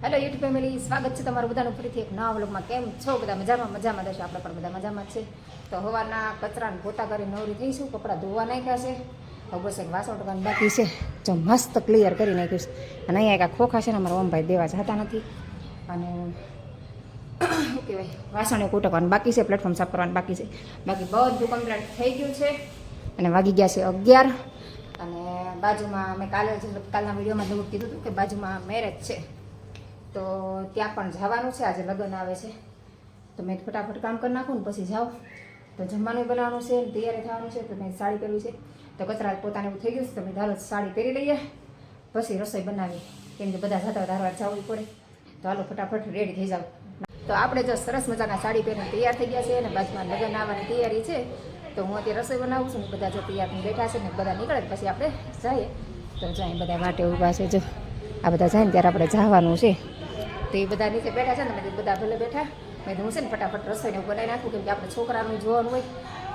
Hello YouTube family, સ્વાગત છે તમારું બધાનું ફરીથી એક નવા વ્લોગમાં. કેમ છો બધા? મજામાં થશે. આપણે પણ બધા મજામાં જ છે. તો હવારના કચરાને પોતા કરી નવરી થઈશું. કપડાં ધોવા નાખ્યા છે. હવે બસ એક વાસણ ટકાનું બાકી છે, જો મસ્ત ક્લિયર કરી નાખ્યું છે. અને અહીંયા એક ખોખા છે ને, અમારા ઓમભાઈ દેવા જતા નથી. અને શું કહેવાય, વાસણે કોટકવાનું બાકી છે, પ્લેટફોર્મ સાફ કરવાનું બાકી છે. બાકી બધું કમ્પ્લીટ થઈ ગયું છે. અને વાગી ગયા છે 11. અને બાજુમાં મેં કાલના વિડીયોમાં એવું કીધું હતું કે બાજુમાં મેરેજ છે, તો ત્યાં પણ જવાનું છે. આજે લગ્ન આવે છે, તો મેં ફટાફટ કામ કરી નાખું ને પછી જાઉં. તો જમવાનું બનાવવાનું છે, તૈયારી થવાનું છે. તો મેં સાડી પહેરવી છે, તો કચરા પોતાને એવું થઈ ગયું છે. તો મેં ધારો સાડી પહેરી લઈએ, પછી રસોઈ બનાવી, કેમ કે બધા જતા ધારવાર જવું પડે. તો હાલો ફટાફટ રેડી થઈ જાવ. તો આપણે જો સરસ મજાના સાડી પહેરીને તૈયાર થઈ ગયા છે, અને બાજુમાં લગ્ન આવવાની તૈયારી છે. તો હું અત્યારે રસોઈ બનાવું છું, બધા જો તૈયાર બેઠા છે ને, બધા નીકળે પછી આપણે જઈએ. તો જાય બધા માટે ઊભા છે, જો આ બધા જાય ને ત્યારે આપણે જવાનું છે. તો એ બધા નીચે બેઠા છે ને, મેં બધા ભલે બેઠા. મેં હું છે ને ફટાફટ રસોઈને બનાવી નાખું, કેમ કે આપણે છોકરાનું જોવાનું હોય.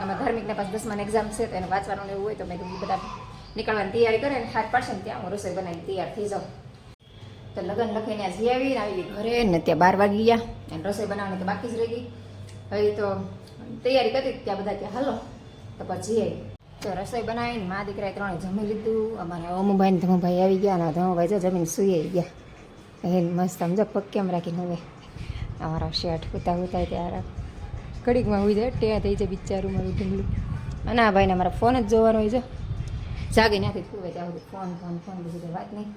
એમાં ધાર્મિકને પાસ 10માની એક્ઝામ છે, તો એને વાંચવાનું એવું હોય. તો મેં બધા નીકળવાની તૈયારી કરે ને હાથ પાડશે ને ત્યાં હું રસોઈ બનાવીને તૈયાર થઈ જાઉં. તો લગ્ન લખીને જઈ આવી ઘરે ને, ત્યાં 12 વાગી ગયા. અને રસોઈ બનાવવાની તો બાકી જ રહી ગઈ. હવે તો તૈયારી કરી ત્યાં બધા ત્યાં હાલો તો પછી જઈએ. તો રસોઈ બનાવીને મા દીકરાએ 3 જમી લીધું. અમારા અમુભાઈ ને ધમુભાઈ આવી ગયા, અને ધમુભાઈ જો જમીને સૂઈ ગયા. એ મસ્ત સમજો પગ કેમ રાખીને. હવે અમારા શર્ટ ઉતા ત્યારે ઘડીકમાં હોઈ જાય, ત્યાં થઈ જાય બિચારું મારું ઢીંગલું. અને આ ભાઈને અમારા ફોન જ જોવાનો હોય છે, જાગી નાખી ખુવે ત્યાં સુધી ફોન બીજી વાત નહીં.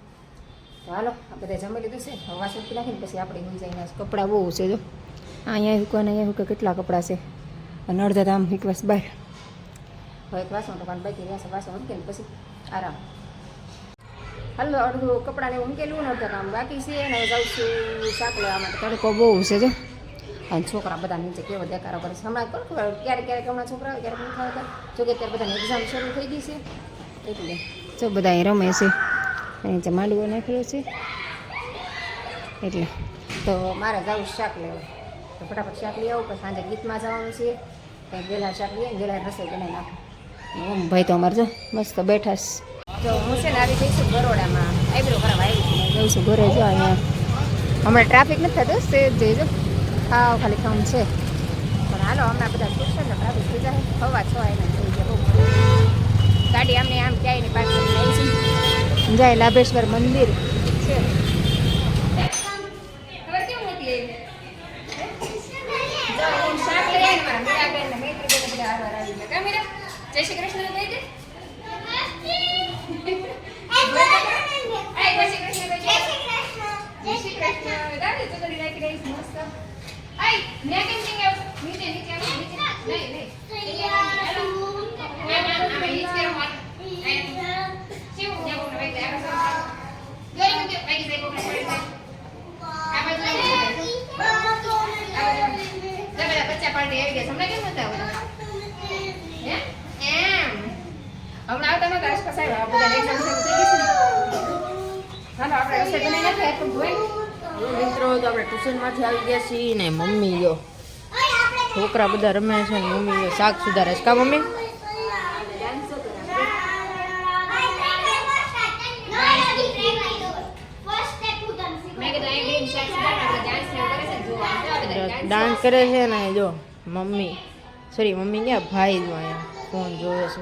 તો હાલો આ બધા જમી લીધું છે. હવા સુકી નાખીને પછી આપણે હોઈ જાય. કપડાં બહુ છે, જો અહીંયા હુકવાને અહીંયા હુકે કેટલા કપડાં છે. અને અડધા તો આમ હિકવાસ બહાર. હવે એક વાસણ ટકાનું બાકી રહેશે, વાસણ મૂકીને પછી આરામ. હાલો અડધું કપડાને ઊંકેલું ને અડધા કામ બાકી છે. અને હવે જાઉં છું શાક લેવા માટે. તડકો બહુ છે જો, અને છોકરા બધા નીચે કેવો દેખાડો કરે છે. હમણાં પણ ખબર ક્યારેક હમણાં છોકરા હોય ક્યારેક નથી આવતા. જોકે ત્યારે બધાની એક્ઝામ શરૂ થઈ ગઈ છે, એટલે જો બધા અહીં રમે છે. નીચે માંડવો નાખેલો છે, એટલે તો મારે જવું શાક લેવા. તો ફટાફટ શાક લઈ આવું. પછી સાંજે ગીતમાં જવાનું છે, કંઈક વેલા શાક લઈએ ને વેલા રસોઈ બનાવી નાખું. ભાઈ તો અમારે જો મસ્ત બેઠા છે. જો હું છે ને આવી જઈશું બરોડામાં આઈબ્રો કરાવવા આવી છું. જઉં છું ઘરે. જો અહીંયા હમણાં ટ્રાફિક નથી થતું, સેજ જઈજો. ખાલી ખાવાનું છે, પણ હાલો હમણાં બધા ખુશ છે ને, ટ્રાફિક થઈ જાય. 6:15 એને થઈ જાય. બહુ ગાડી આમને આમ ક્યાંય ની પાર્ક કરીને આવી છે. જાય લાભેશ્વર મંદિર છે. જય શ્રી કૃષ્ણ કહી દે. મિત્રો તો આપણે ટ્યુશનમાંથી આવી ગયા છીએ ને, મમ્મી જો છોકરા બધા રમે છે ને, મમ્મી જો શાક સુધારે છે. કા મમ્મી? ડાન્સ કરે છે ને, જો મમ્મી મમ્મી ક્યાં ભાઈ જો અહીંયા ફોન જોવે છે.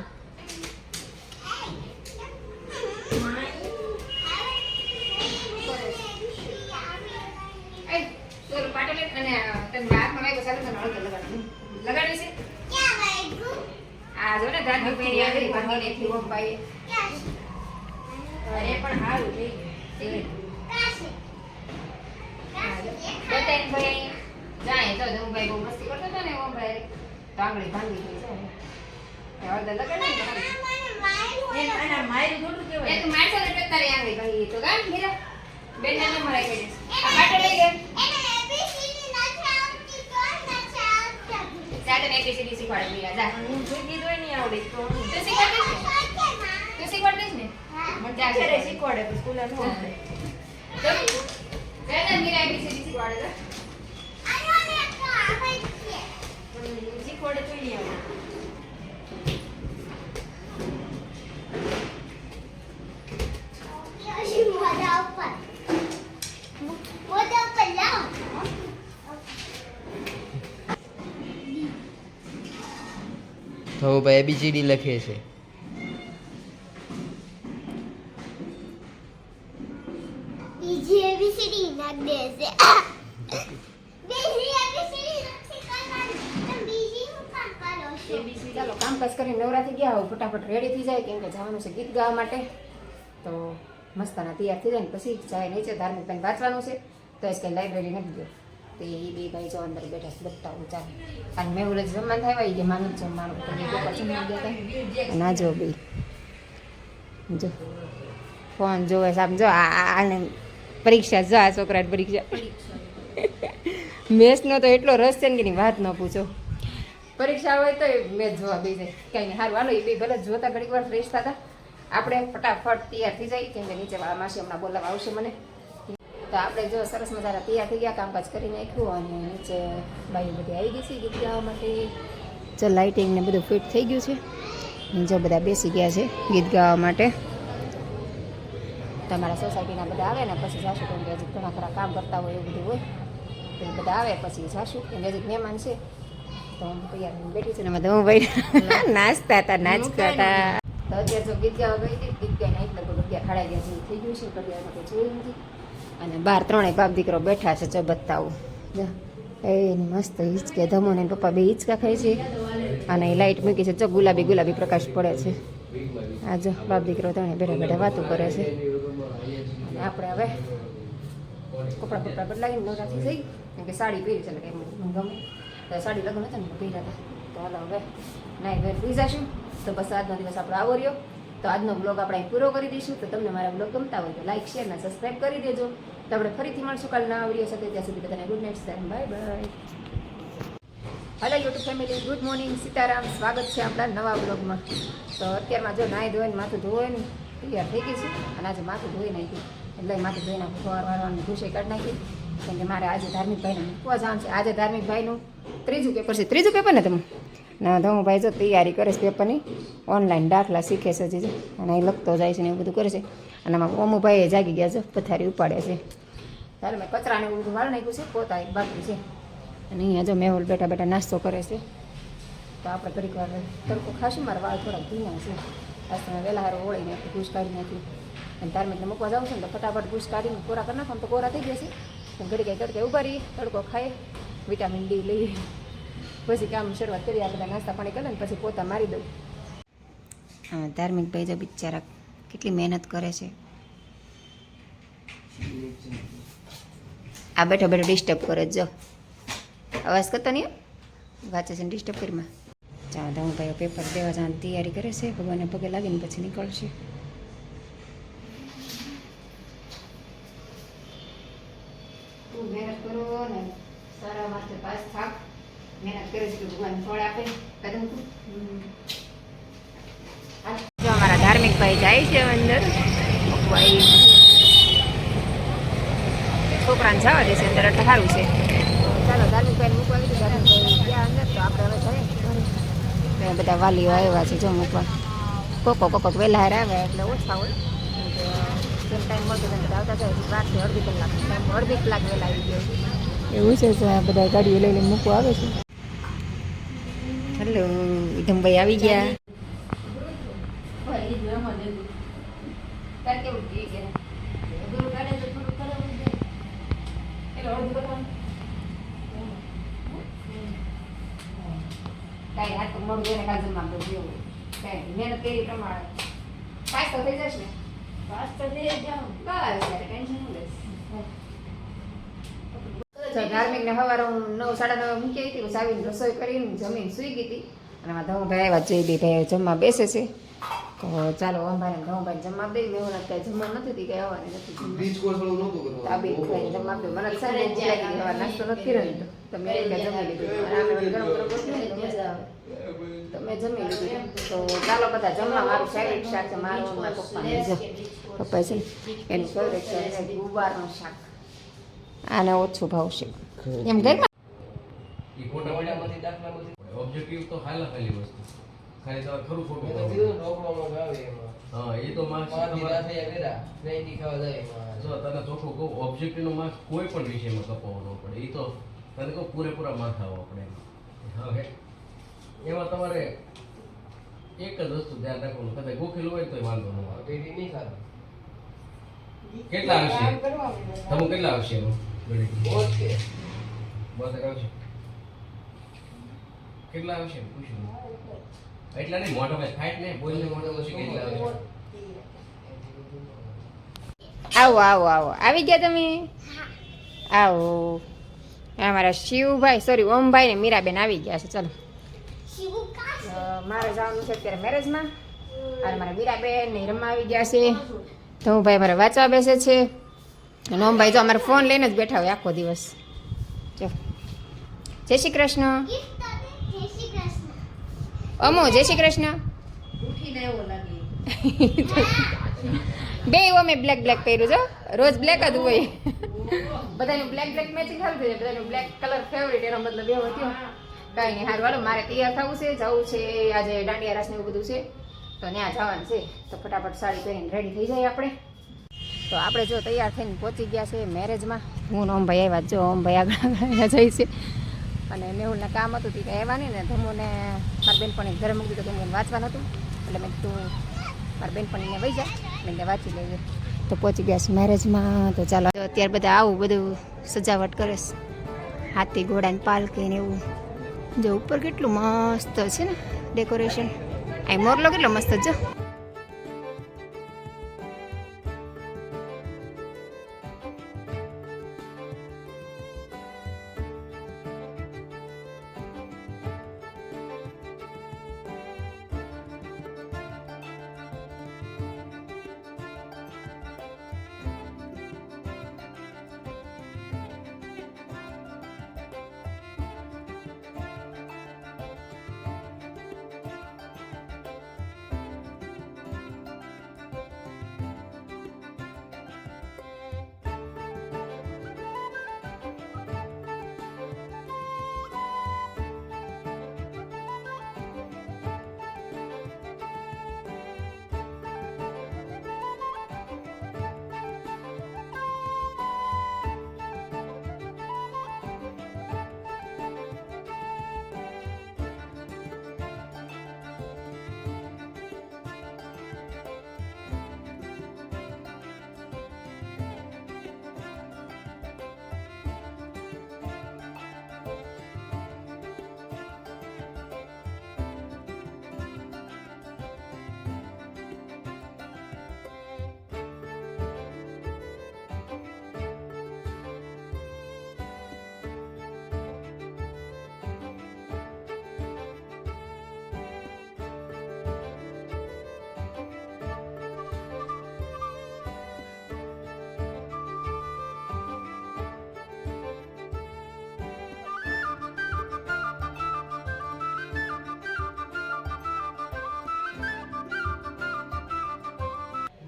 ધવભાઈ ABCD લખે છે. બીજી એબીસીડી નાખ દે છે બીજી એબીસીડી નથી કરવાની તો બીજી હું કામ કરો છો ચાલો કામકાજ કરીને નવરા થઈ ગયા હવે ફટાફટ રેડી થઈ જાય કેમ કે જવાનું છે ગીત ગાવા માટે. તો મસ્તાના તૈયાર થઈ જાય ને પછી જાય નીચે ધાર્મિક પેન વાંચવાનું છે તો એ કંઈ લાઇબ્રેરી નથી ગયો તો એ બે ભાઈ જો અંદર બેઠા છે બધા ચાલે અને મેં ઓલે જમવાનું થાય હોય કે માનું જ જમવાનું તો એ ઉપર જમવા ગયા હતા ના જો બે જો ફોન જોવે સાહેબ જો આને પરીક્ષા જો આ છોકરાની પરીક્ષા મેથ્સનો તો એટલો રસ છે ને કે એની વાત ન પૂછો. પરીક્ષા હોય તો મેચ જોવા બે જાય કંઈ નહીં સારું હાલો એ બે ભલે જોતા ઘડીક વાર ફ્રેશ થતા આપણે ફટાફટ તૈયાર થઈ જાય કેમ કે નીચેવાળા માસી હમણાં બોલાવા આવશે મને. તો આપણે જો સરસ મજાના તૈયાર થઈ ગયા કામકાજ કરી નાખ્યું અને નીચે બાઈ બધી આવી ગઈ છે ગીત ગાવા માટે. જો લાઇટિંગ ને બધું ફિટ થઈ ગયું છે જો બધા બેસી ગયા છે ગીત ગાવા માટે. તમારા સોસાયટીના બધા આવે ને પછી જાશું કેમ કે હજી ઘણા ખરા કામ કરતા હોય એવું બધું હોય તો એ બધા આવે પછી જાશું કેમ કે હજી મહેમાન છે તો હું તૈયાર થઈને બેઠી છું ને એમાં હું ભાઈ નાચતા હતા નાચતા હતા. તો અત્યારે જો ગીત ગાવા ગઈ હતી ગીત ગાઈને એટલે લગભગ 11 સાડા 11 જેવું થઈ ગયું છે કડિયા માટે જોયું નથી અને બહાર ત્રણેય બાપ દીકરો બેઠા છે જો બતાવું એ મસ્ત હિંચકે ધમો ને પપ્પા બે હિંચકા ખાય છે અને એ લાઇટ મૂકી છે જો ગુલાબી ગુલાબી પ્રકાશ પડે છે. આ જો બાપ દીકરો ત્રણે બેઠા બેઠા વાતો કરે છે અને આપણે હવે કપડાં બપડા બદલાવીને નવરાથી જઈ કેમ કે સાડી પહેરી છે એટલે મને ગમે તો સાડી લગ્ન હતા ને પહેર્યા હતા તો હાલો હવે નાઈ ધોઈને પી જઈશું. તો બસ આજનો દિવસ આપણો આવો રહ્યો. તો આજનો બ્લોગ આપણે અહીં પૂરો કરી દઈશું. તો તમને મારા બ્લોગ ગમતા હોય તો લાઈક શેર અને સબસ્ક્રાઈબ કરી દેજો. તો આપણે ફરીથી મળશું કાલ નવા વિડીયો સાથે. ત્યાં સુધી બધાને ગુડ નાઇટ સાહેબ bye bye. Hello YouTube family good morning Sitaram સ્વાગત છે આપણા નવા બ્લોગમાં. તો અત્યારમાં જો નાહી ધોઈને માથું ધોઈને તૈયાર થઈ ગઈ છું અને આજે માથું ધોઈ નાખ્યું એટલે માથું ધોઈ નાખું સવાર વારવાની ઘૂસે કાઢી નાખી કેમ કે મારે આજે ધાર્મિક ભાઈને મૂકવા જવાનું છે. આજે ધાર્મિક ભાઈનું ત્રીજું પેપર છે. ત્રીજું પેપર ને તમે ના ધમુભાઈ જો તૈયારી કરે છે પેપરની ઓનલાઈન દાખલા શીખે છે હજી અને અહીં લખતો જાય છે ને એવું બધું કરે છે. અને આમાં ઓમુભાઈએ જાગી ગયા છે પથારી ઉપાડે છે. ચાલો મેં કચરાને એવું બધું વાળ નાખ્યું છે પોતા એક બાકી છે અને અહીંયા જો મેહુલ બેઠા બેઠા નાસ્તો કરે છે. તો આપણે ઘડીક વાર તડકો ખાશું મારા વાળ થોડાક ભીના છે આજ તમે વહેલા હારો ઓળીને ઘૂસ કાઢી નાખ્યું અને ધાર્મિકને મૂકવા જાઉં છું ને તો ફટાફટ ઘૂસ કાઢીને કોરા કરી નાખો તો કોરા થઈ જશે. ઘડી કંઈ તડકે ઉભા રહીએ તડકો ખાઈએ વિટામિન ડી લઈએ પછી કામ શરૂઆત કરીએ. આ બધા નાસ્તા પાણી કરે ને પછી પોતા મારી દઉં. હા ધાર્મિક ભાઈ જો બિચારા કેટલી મહેનત કરે છે. આ બેઠો બેઠો ડિસ્ટર્બ કરે જો અવાજ કરતો નહીં વાંચે છે ને ડિસ્ટર્બ કરીમાં. ચાલો તો હું ભાઈ પેપર દેવા જવાની તૈયારી કરે છે ભગવાનને પગે લાગીને પછી નીકળશે. તું મહેનત કરો ને સારા માથે પાસ થાક મહેનત કરે છે કે ભગવાન ફળ આપે કદમ જો અમારા ધાર્મિક ભાઈ જાય છે અંદર ભાઈ છોકરાને જવા દેશે અંદર એટલે સારું છે. ચાલો ધાર્મિક ભાઈને મૂકવા દીધું ધાર્મિક ભાઈ ગયા અંદર તો આપણે હવે જઈએ. બધા વાલીઓ આવ્યા છે જો મૂકવા કોકો વહેલા હાર આવે એટલે ઓછા હોય જેમ ટાઈમ મળતો તેમ બધા આવતા જાય રાતથી અડધી કલાક વહેલા આવી ગયો એવું છે. બધા ગાડીઓ લઈને મૂકવા આવે છે. હેલો વિધમભાઈ આવી ગયા. કાંઈ હાથ તો મોડું એને કાલ જમવા દઉં એવું કાંઈ મહેનત કરી પ્રમાણે પાસ તો થઈ જશે ને પાસ તો થઈ જાઉં બસ યાર ટેન્શન નહીં લેશ. ધાર્મિકને સવારે હું 9 સાડા 9 મૂકી આવી હતી આવીને રસોઈ કરીને જમીને સૂઈ ગઈ હતી અને એમાં ધમુભાઈ આવ્યા જોઈ બે ભાઈ જમવા બેસે છે. તો ચાલો ઓમભાઈને ધમુભાઈને જમવા દઈ મેં મને કાંઈ જમવા નથી હતી કાંઈ આવવાની નથી આ બે ખાઈને જમવા દઉં મને સારી ભૂખ લાગી ગઈ નાસ્તો નથી કર્યો તો મેં જમી લીધું ગરમ ગરમ રોટલી તો મજા આવે તો મેં જમી લીધું. તો ચાલો બધા જમવા મારું ફેવરેટ શાક છે મારું મારા પપ્પાને જો પપ્પા છે એનું ફેવરેટ શાક છે ગુવારનું શાક આને ઓછું ભાવશે એમ ઘરમાં ઓબ્જેક્ટિવ તો ખાલી વસ્તુ ખાલી તમારે ખરું ખોટું હા એ તો માર્ક્સ જો તને ચોખ્ખું કહું ઓબ્જેક્ટિવનો માર્ક્સ કોઈ પણ વિષયમાં કપાવવાનો પડે એ તો તને કહું પૂરેપૂરા માર્ક્સ આવો આપણે હવે એમાં તમારે એક જ વસ્તુ ધ્યાન રાખવાનું, કદાચ ગોખેલું હોય તો વાંધો ન આવે. કેટલા આવશે તમે કેટલા આવશે એમાં? બોતેર આવશે. કેટલા આવશે પૂછ્યું? એટલા નહીં, મોટા ભાઈ ફાઈટ નહીં, બોલને મોટા પછી કેટલા આવશે? આવો આવો આવો આવી ગયા તમે? આવો અમારા શિવભાઈ સોરી ઓમભાઈ ને મીરાબેન આવી ગયા છે. ચલો શિવુ કા મારે જવાનું છે અત્યારે મેરેજમાં અને મારા મીરાબેન ને રમવા આવી ગયા છે. તો હું ભાઈ મારે વાંચવા બેસે છે અને ઓમભાઈ જો અમારે ફોન લઈને જ બેઠા હોય આખો દિવસ. જો જય શ્રી કૃષ્ણ ગિફ્ટ તો જય શ્રી કૃષ્ણ. અમો જય શ્રી કૃષ્ણ. ઉઠીને એવો લાગે. બે અમે બ્લેક બ્લેક પહેર્યું છે, રોજ બ્લેક જ હોય. બધાનું બ્લેક બ્લેક મેચિંગ સારું થઈ જાય, બધાનું બ્લેક કલર ફેવરેટ એનો મતલબ એવો થયો. કાંઈ નહીં હારું હાલો મારે તૈયાર થવું છે, જવું છે આજે દાંડિયા રાસ ને એવું બધું છે તો ત્યાં જવાનું છે. તો ફટાફટ સાડી પહેરીને રેડી થઈ જાય આપણે. તો આપણે જો તૈયાર થઈને પહોંચી ગયા છે મેરેજમાં. હું ને ઓમભાઈ આવ્યા, જો ઓમભાઈ આગળ આગળ જાય છે અને મેહુલના કામ હતું તે કંઈ આવ્યા નહીં ને ધમુને મારી બેનપણી ઘરે મૂકી દીધું, ધમુને વાંચવાનું હતું એટલે મેં તું મારી બેનપણીને વહી જા મેં વાંચી લઈએ. તો પહોંચી ગયા છે મેરેજમાં. તો ચાલો અત્યારે બધા આવું બધું સજાવટ કરે છે, હાથી ઘોડાની પાલકી ને એવું. જો ઉપર કેટલું મસ્ત છે ને ડેકોરેશન. અહીં મોરલો કેટલો મસ્ત જો.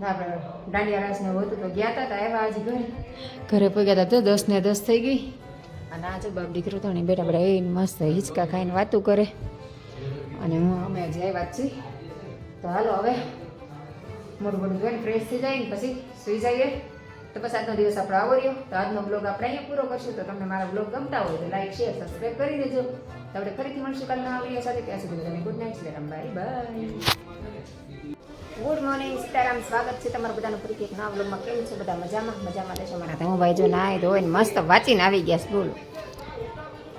આપણે દાંડિયા રાસ ને હતું તો ગયા હતા આવ્યા આજે ઘરે પગ્યા હતા. 10 ને 10 થઈ ગઈ અને આજે બાપ દીકરો તો ને બેટા બેટા એ મસ્ત હિંચકા ખાઈને વાતું કરે અને અમે આજે આવ્યા છીએ. તો હાલો હવે મોટું મોટું જોઈને ફ્રેશ થઈ જાય ને પછી સુઈ જઈએ. તો પછી આજનો દિવસ આપણો આવો રહ્યો. તો આજનો બ્લોગ આપણે અહીંયા પૂરો કરશું. તો તમને મારા બ્લોગ ગમતા હોય તો લાઈક શેર સબસ્ક્રાઈબ કરી દેજો. તો આપણે ફરીથી મળશું કાલના વિડીયો સાથે. ત્યાં સુધી બધાને good night, Sitaram, bye bye. Good morning Sitaram, સ્વાગત છે તમારું બધાનું ફરીથી એક નવા બ્લોગમાં. કેમ છે બધા? મજામાં મજામાં દેશો મારા હું ભાઈ જો નાય ધોઈને મસ્ત વાંચીને આવી ગયા સ્કૂલ.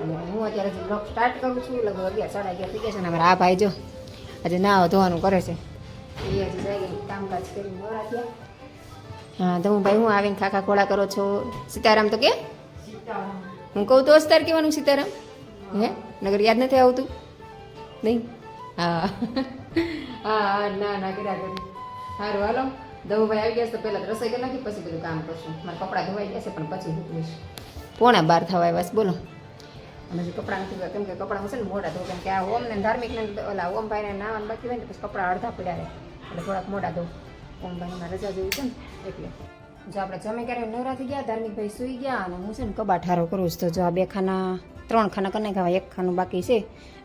અને હું અત્યારે જે બ્લોગ સ્ટાર્ટ કરું છું લગભગ 11 સાડા 11 થઈ ગયા છે. અને અમારા આ ભાઈ જો આજે નાવા ધોવાનું કરે છે. એ હજી જાય કામકાજ કરીને નવરા થયા. હા તો હું ભાઈ હું આવીને ખાખા ખોળા કરો છો. સીતારામ તો કે હું કહું તો જ તાર કહેવાનું સીતારામ હે? નગર યાદ નથી આવતું નહીં? હા હા ના ના કર્યા કરી. સારું હાલો દવુભાઈ આવી ગયા છે તો પહેલાં રસોઈ કરી નાખી પછી બધું કામ કરશું. મારા કપડાં ધોવાઈ ગયા છે પણ પછી મૂકીશ. 11:15 થવા આવ્યા છે બોલો. અને જે કપડાં નથી કેમ કે કપડાં હશે ને મોડા ધો કેમ કે આ ઓમને ધાર્મિકને ઓલા ઓમભાઈને નાવાનું બાકી હોય ને પછી કપડાં અડધા પડ્યા રહે એટલે થોડાક મોડા ધો. ઓમભાઈમાં રજા જેવી છે ને એટલે જો આપણે જમે ક્યારે નવરા થઈ ગયા, ધાર્મિકભાઈ સૂઈ ગયા અને હું છે ને કબાટ હારો કરું છું. તો જો આ 3 ખાના કરી નાખ્યા, 1 ખાનું બાકી છે.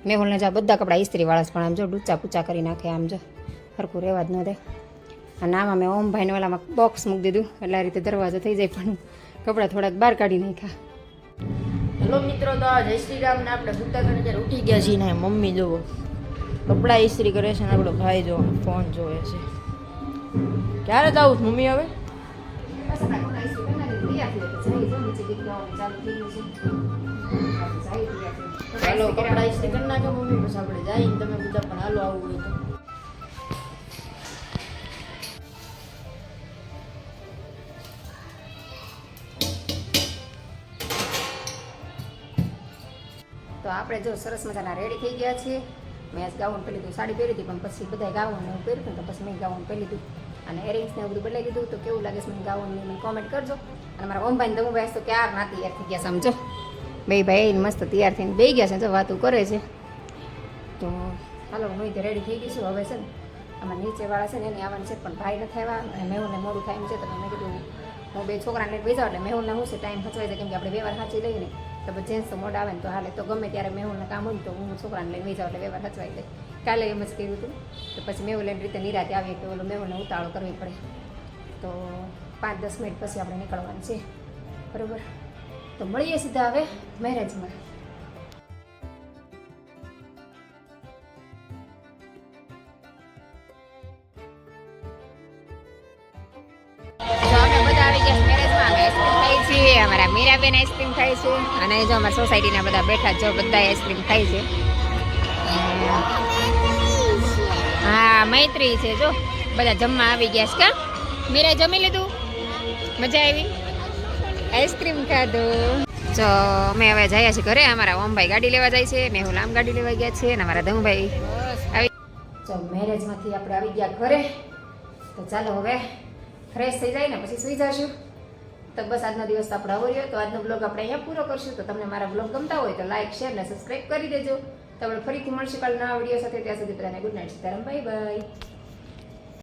મેહુલને જા બધા કપડાં ઇસ્ત્રીવાળા છે પણ આમ જો ડૂચા પૂચા કરી નાખે આમ જો સરખું રહેવા જ ન દે. અને આમાં મેં ઓમભાઈને ઓલામાં બોક્સ મૂકી દીધું એટલે આ રીતે દરવાજો થઈ જાય પણ કપડાં થોડાક બહાર કાઢી નાખ્યા. હેલો મિત્રો, તો જય શ્રી રામ ને આપણે ભૂતા કરીને ત્યારે ઉઠી ગયા છીએ ને મમ્મી જોવો કપડાં ઇસ્ત્રી કરે છે ને આપણો ભાઈ જો ફોન જોવે છે. ક્યારે જાવું મમ્મી હવે? બસ આપણા કપડાં ઇસ્ત્રી કરી નાખી, તૈયાર થઈ તો જઈ જો નીચે દીકરાઓને ચાલુ થઈ ગયું છે. આપણે જઈએ તૈયાર થઈ. ચાલો કપડાં ઇસ્ત્રી કરી નાખો મમ્મી, પછી આપણે જઈને તમે બધા પણ હાલો આવવું હોય તો. તો આપણે જો સરસ મજાના રેડી થઈ ગયા છીએ. મેં આજ ગાઉન પહેરી લીધું, સાડી પહેરી હતી, પણ પછી બધા ગાઉન ને એવું પહેર્યું તો પછી મેં ગાઉન પહેરી લીધું અને એરિંગ્સને એવું બધું બદલાઈ દીધું. તો કેવું લાગે છે મને ગાઉનની મને કોમેન્ટ કરજો. અને મારા ઓમભાઈ ને દમુભાઈ તો ક્યાર ના તૈયાર થઈ ગયા સમજો. બે ભાઈ મસ્ત તૈયાર થઈને બે ગયા છે, જો વાતું કરે છે. તો હાલો હું રીતે રેડી થઈ ગઈ છું. હવે છે ને આમાં નીચેવાળા છે ને એને આવવાનું છે, પણ ભાઈ નથી આવ્યા અને મેહુલને મોડું થાય એમ છે. તો મેં કીધું હું બે છોકરાને લઈને બેસા એટલે મેહુલને શું છે ટાઈમ ખચવાઈ જાય, કેમ કે આપણે વ્યવહાર સાચી લઈએ ને તો પછી જેન્ટ્સ તો મોડા આવે ને તો હાલે. તો ગમે ત્યારે મેહુલને કામ હોય ને તો હું છોકરાને લઈને જાઉં એટલે વ્યવહાર ખચવાઈ જાય. કાલે એમ જ કર્યું હતું. તો પછી મેહુલ એની રીતે નિરાતે આવીએ તો ઓલો મેહુલને ઉતાવળ કરવી પડે. તો 5-10 મિનિટ પછી આપણે નીકળવાનું છે, બરાબર? તો મળીએ સીધા હવે મેરેજમાં. અમે બધા આવી ગયા મેરેજમાં. અમે આઈસ્ક્રીમ ખાઈ છીએ, અમારા મીરાબેન આઈસ્ક્રીમ ખાય છે અને જો અમારા સોસાયટીના બધા બેઠા જો બધા આઈસ્ક્રીમ ખાય છે. હા મૈત્રી છે, જો બધા જમવા આવી ગયા છે. કા મીરા જમી લીધું? મજા આવી? આઈસ્ક્રીમ ખાધું. જો અમે હવે જઈએ છીએ ઘરે. અમારા ઓમભાઈ ગાડી લેવા જાય છે, મેહુલ આમ ગાડી લેવા ગયા છે અને અમારા દમભાઈ આવી. જો મેરેજમાંથી આપણે આવી ગયા ઘરે. તો ચાલો હવે ફ્રેશ થઈ જાય ને પછી સુઈ જશું. તો બસ આજનો દિવસ તો આપણે આવો રહ્યો. તો આજનો બ્લોગ આપણે અહીંયા પૂરો કરશું. તો તમને મારા બ્લોગ ગમતા હોય તો લાઈક, શેર ને સબસ્ક્રાઈબ કરી દેજો. તો આપણે ફરીથી મળશું કાલે નવા વિડીયો સાથે. ત્યાં સુધી બધાને good night, Sitaram, bye bye.